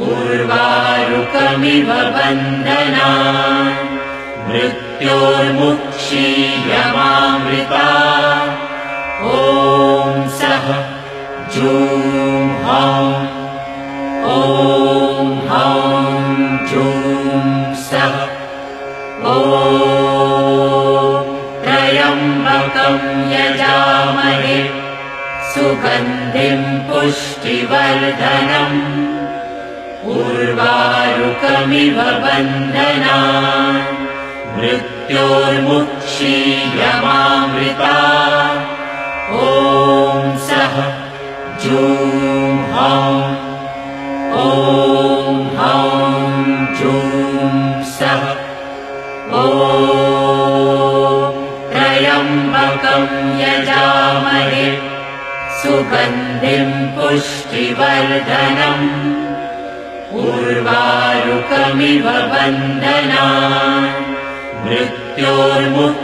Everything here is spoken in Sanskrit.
उर्वारुकमिव बन्धनान् मृत्योर्मुक्षीयमामृता ॐ सः जूं हौं ॐ हौं जूं सः ॐ त्र्यम्बकं यजामहे सुगन्धिं पुष्टिवर्धनम् उर्वारुकमिव बन्धनान् मृत्योर्मुक्षीयमामृता ॐ सः जूं हौं ॐ हौं जूं सः ॐ त्र्यम्बकं यजामहे सुगन्धिं पुष्टिवर्धनम् उर्वारुकमिव बन्धनान् मृत्योर्मुक्षीयमामृता